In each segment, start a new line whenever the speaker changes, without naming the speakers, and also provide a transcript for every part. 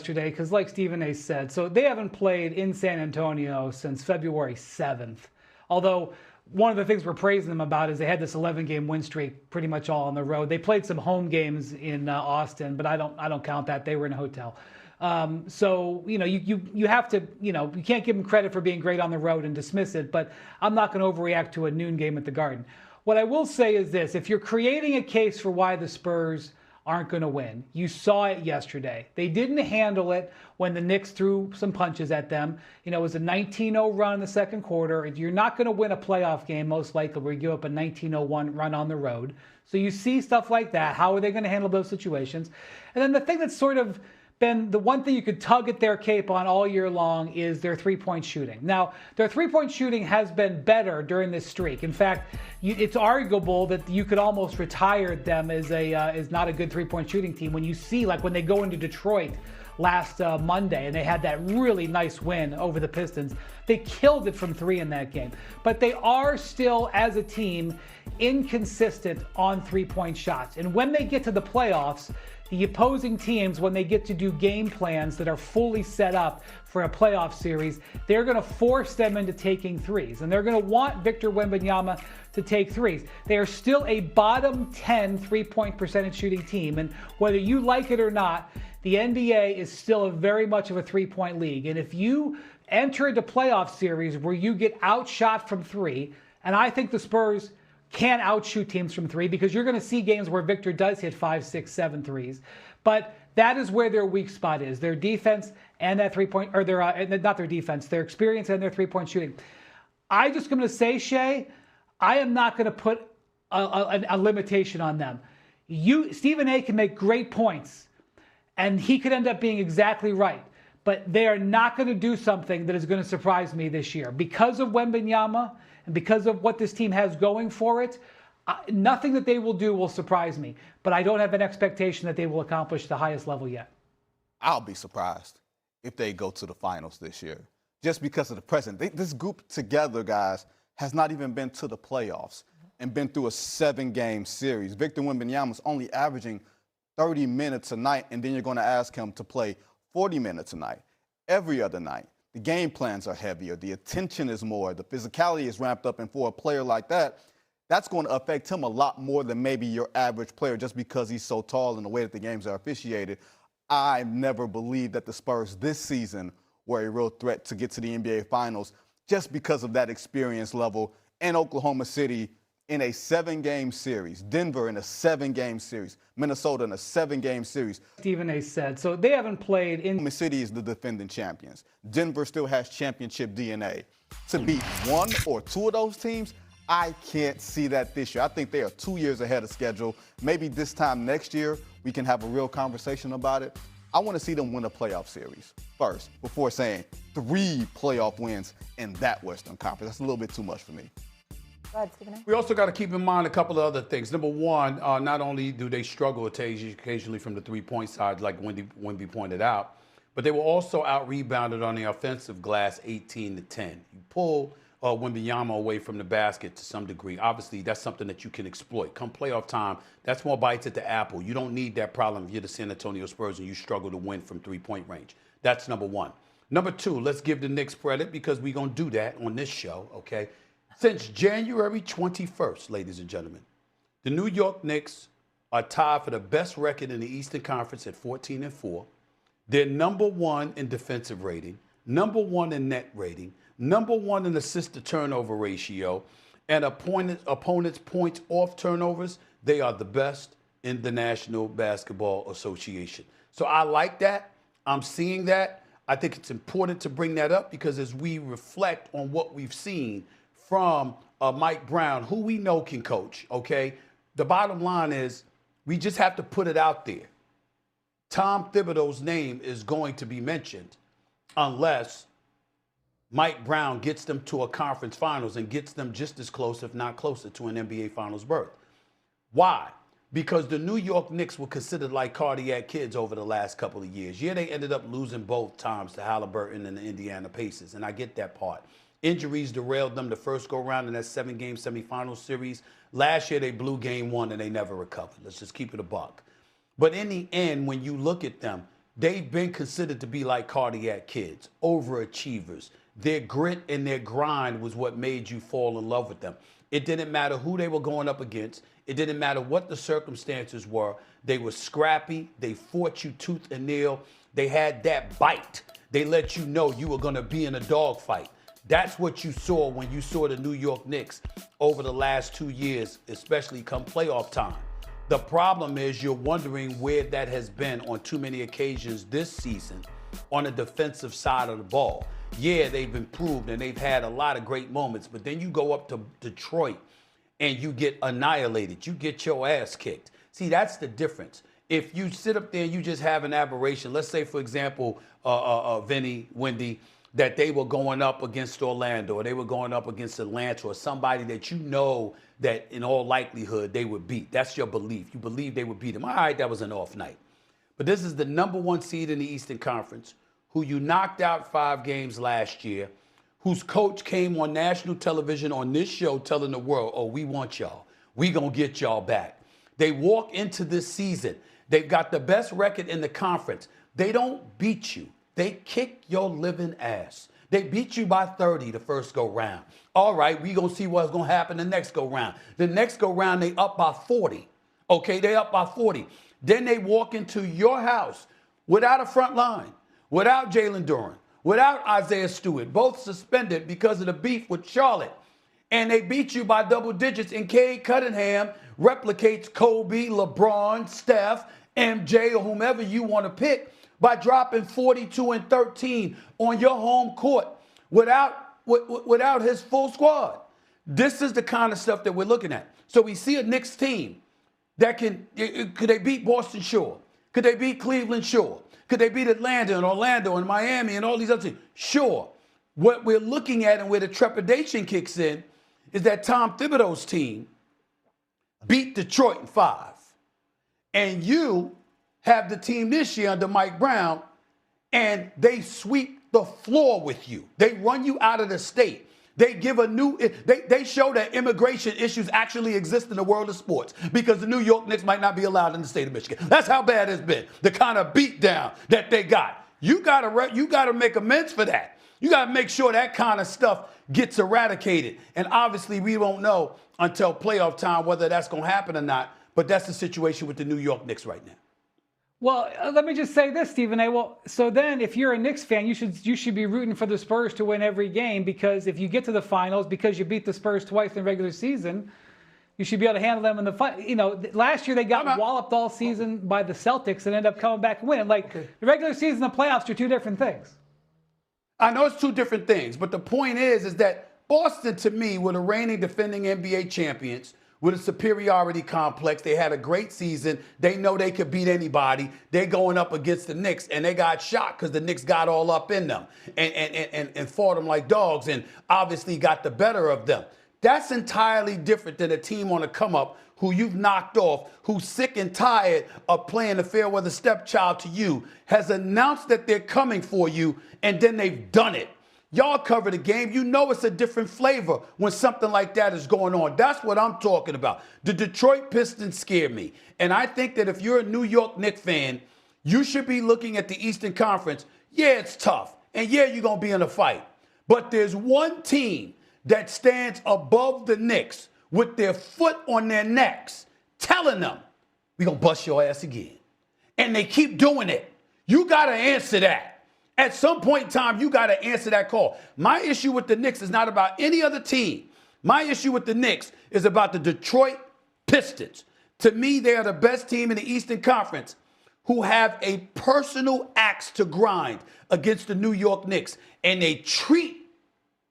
yesterday because, like Stephen A. said, so they haven't played in San Antonio since February 7th. Although one of the things we're praising them about is they had this 11-game win streak pretty much all on the road. They played some home games in Austin, but I don't count that. They were in a hotel. So, you have to, you can't give them credit for being great on the road and dismiss it, but I'm not going to overreact to a noon game at the Garden. What I will say is this: if you're creating a case for why the Spurs aren't going to win, you saw it yesterday. They didn't handle it when the Knicks threw some punches at them. It was a 19-0 run in the second quarter. You're not going to win a playoff game, most likely, where you give up a 19-0 run on the road. So you see stuff like that. How are they going to handle those situations? And then the thing that's sort of been the one thing you could tug at their cape on all year long is their three-point shooting. Now, their three-point shooting has been better during this streak. In fact, it's arguable that you could almost retire them as not a good three-point shooting team when you see, like, when they go into Detroit last Monday and they had that really nice win over the Pistons. They killed it from three in that game. But they are still, as a team, inconsistent on three-point shots. And when they get to the playoffs, the opposing teams, when they get to do game plans that are fully set up for a playoff series, they're going to force them into taking threes. And they're going to want Victor Wembanyama to take threes. They are still a bottom 10 three-point percentage shooting team. And whether you like it or not, the NBA is still very much of a three-point league. And if you enter into playoff series where you get outshot from three, and I think the Spurs can outshoot teams from three, because you're going to see games where Victor does hit 5, 6, 7 threes. But that is where their weak spot is. Their defense and that three-point, or not their defense, their experience and their three-point shooting. I'm just going to say, Shea, I am not going to put a limitation on them. Stephen A. can make great points, and he could end up being exactly right. But they are not going to do something that is going to surprise me this year. Because of Wembanyama, and because of what this team has going for it, nothing that they will do will surprise me. But I don't have an expectation that they will accomplish the highest level yet.
I'll be surprised if they go to the finals this year, just because of the present. This group together, guys, has not even been to the playoffs and been through a 7-game series. Victor Wembanyama is only averaging 30 minutes a night, and then you're going to ask him to play 40 minutes a night, every other night. The game plans are heavier. The attention is more. The physicality is ramped up. And for a player like that, that's going to affect him a lot more than maybe your average player, just because he's so tall and the way that the games are officiated. I never believed that the Spurs this season were a real threat to get to the NBA Finals just because of that experience level. And Oklahoma City in a 7-game series, Denver in a 7-game series, Minnesota in a 7-game series.
Stephen A. said, so they haven't played in...
Oklahoma City is the defending champions. Denver still has championship DNA. To beat one or two of those teams, I can't see that this year. I think they are 2 years ahead of schedule. Maybe this time next year, we can have a real conversation about it. I want to see them win a playoff series first before saying 3 playoff wins in that Western Conference. That's a little bit too much for me.
Go ahead, Stephen A.
We also got to keep in mind a couple of other things. Number one, not only do they struggle occasionally from the three-point side, like Wendy pointed out, but they were also out-rebounded on the offensive glass 18-10. You pull Wembanyama away from the basket to some degree. Obviously, that's something that you can exploit. Come playoff time, that's more bites at the apple. You don't need that problem if you're the San Antonio Spurs and you struggle to win from three-point range. That's number one. Number two, let's give the Knicks credit, because we're going to do that on this show, okay? Since January 21st, ladies and gentlemen, the New York Knicks are tied for the best record in the Eastern Conference at 14-4. They're number one in defensive rating, number one in net rating, number one in assist-to-turnover ratio, and opponents' points off turnovers. They are the best in the National Basketball Association. So I like that. I'm seeing that. I think it's important to bring that up, because as we reflect on what we've seen from Mike Brown, who we know can coach, okay? The bottom line is we just have to put it out there. Tom Thibodeau's name is going to be mentioned unless Mike Brown gets them to a conference finals and gets them just as close, if not closer, to an NBA Finals berth. Why? Because the New York Knicks were considered like cardiac kids over the last couple of years. Yeah, they ended up losing both times to Halliburton and the Indiana Pacers, and I get that part. Injuries derailed them the first go-round in that 7-game semifinal series. Last year, they blew game one, and they never recovered. Let's just keep it a buck. But in the end, when you look at them, they've been considered to be like cardiac kids, overachievers. Their grit and their grind was what made you fall in love with them. It didn't matter who they were going up against. It didn't matter what the circumstances were. They were scrappy. They fought you tooth and nail. They had that bite. They let you know you were going to be in a dogfight. That's what you saw when you saw the New York Knicks over the last 2 years, especially come playoff time. The problem is you're wondering where that has been on too many occasions this season on the defensive side of the ball. Yeah, they've improved and they've had a lot of great moments, but then you go up to Detroit and you get annihilated. You get your ass kicked. See, that's the difference. If you sit up there and you just have an aberration, let's say, for example, Vinny, Wendy, that they were going up against Orlando or they were going up against Atlanta or somebody that you know that in all likelihood they would beat. That's your belief. You believe they would beat them. All right, that was an off night. But this is the #1 seed in the Eastern Conference, who you knocked out 5 games last year, whose coach came on national television on this show telling the world, oh, we want y'all. We gonna get y'all back. They walk into this season. They've got the best record in the conference. They don't beat you. They kick your living ass. They beat you by 30 the first go round. All right, we gonna see what's gonna happen the next go round. The next go round, they up by 40. Okay, they up by 40. Then they walk into your house without a front line, without Jalen Duren, without Isaiah Stewart, both suspended because of the beef with Charlotte. And they beat you by double digits, and Cade Cunningham replicates Kobe, LeBron, Steph, MJ, or whomever you want to pick by dropping 42 and 13 on your home court without his full squad. This is the kind of stuff that we're looking at. So we see a Knicks team that could they beat Boston Shore? Could they beat Cleveland Shore? Could they beat Atlanta and Orlando and Miami and all these other teams? Sure. What we're looking at and where the trepidation kicks in is that Tom Thibodeau's team beat Detroit in 5. And you have the team this year under Mike Brown, and they sweep the floor with you. They run you out of the state. They give they show that immigration issues actually exist in the world of sports because the New York Knicks might not be allowed in the state of Michigan. That's how bad it's been, the kind of beatdown that they got. You gotta make amends for that. You gotta make sure that kind of stuff gets eradicated. And obviously we won't know until playoff time whether that's gonna happen or not, but that's the situation with the New York Knicks right now.
Well, let me just say this, Stephen A. Well, so then if you're a Knicks fan, you should be rooting for the Spurs to win every game, because if you get to the finals because you beat the Spurs twice in the regular season, you should be able to handle them in the final. You know, last year they got walloped all season by the Celtics and ended up coming back and winning. Like, the regular season and the playoffs are two different things.
I know it's two different things, but the point is that Boston, to me, were the reigning defending NBA champions with a superiority complex. They had a great season. They know they could beat anybody. They're going up against the Knicks, and they got shocked because the Knicks got all up in them and fought them like dogs and obviously got the better of them. That's entirely different than a team on the come up who you've knocked off, who's sick and tired of playing the fair weather stepchild to you, has announced that they're coming for you, and then they've done it. Y'all cover the game. You know it's a different flavor when something like that is going on. That's what I'm talking about. The Detroit Pistons scare me. And I think that if you're a New York Knicks fan, you should be looking at the Eastern Conference. Yeah, it's tough. And yeah, you're going to be in a fight. But there's one team that stands above the Knicks with their foot on their necks, telling them, we're going to bust your ass again. And they keep doing it. You got to answer that. At some point in time, you got to answer that call. My issue with the Knicks is not about any other team. My issue with the Knicks is about the Detroit Pistons. To me, they are the best team in the Eastern Conference who have a personal axe to grind against the New York Knicks. And they treat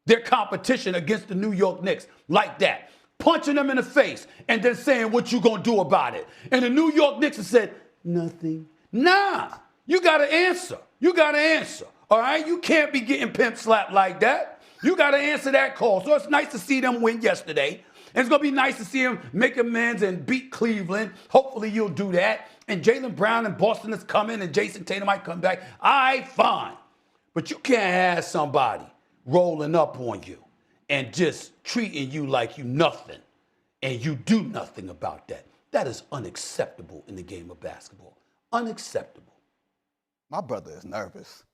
their competition against the New York Knicks like that, punching them in the face and then saying, what you going to do about it? And the New York Knicks have said, nothing. Nah, you got to answer. You got to answer, all right? You can't be getting pimp slapped like that. You got to answer that call. So it's nice to see them win yesterday. And it's going to be nice to see them make amends and beat Cleveland. Hopefully you'll do that. And Jaylen Brown and Boston is coming, and Jason Tatum might come back. All right, fine. But you can't have somebody rolling up on you and just treating you like you nothing, and you do nothing about that. That is unacceptable in the game of basketball. Unacceptable.
My brother is nervous.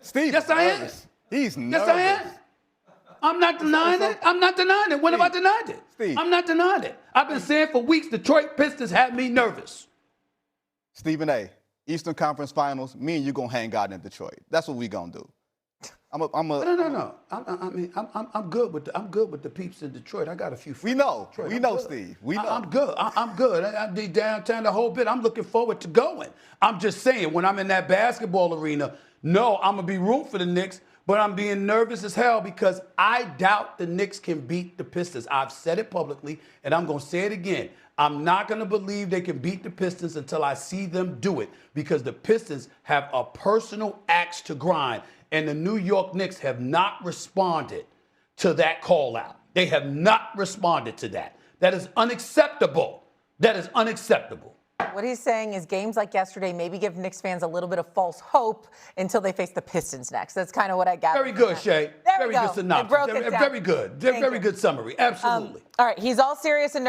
Steve
Yes,
is
I am.
nervous. He's nervous.
Yes, I am. I'm not denying it. I'm not denying it. When have I denied it?
Steve.
I'm not denying it. I've been saying for weeks, Detroit Pistons have me nervous.
Stephen A., Eastern Conference Finals, me and you going to hang out in Detroit. That's what we going to do.
No. I'm good with the peeps in Detroit. I got a few friends.
We know.
Detroit.
We
I'm
know,
good.
Steve. We know.
I'm good. I'm good. I did downtown the whole bit. I'm looking forward to going. I'm just saying, when I'm in that basketball arena, no, I'm going to be rooting for the Knicks, but I'm being nervous as hell because I doubt the Knicks can beat the Pistons. I've said it publicly, and I'm going to say it again. I'm not going to believe they can beat the Pistons until I see them do it because the Pistons have a personal axe to grind, and the New York Knicks have not responded to that call out. They have not responded to that. That is unacceptable. That is unacceptable.
What he's saying is games like yesterday maybe give Knicks fans a little bit of false hope until they face the Pistons next. That's kind of what I got.
Very good, Shay.
There
Very
we go.
good synopsis.
Broke it down.
Very good. Very good summary. Absolutely.
All right, he's all serious and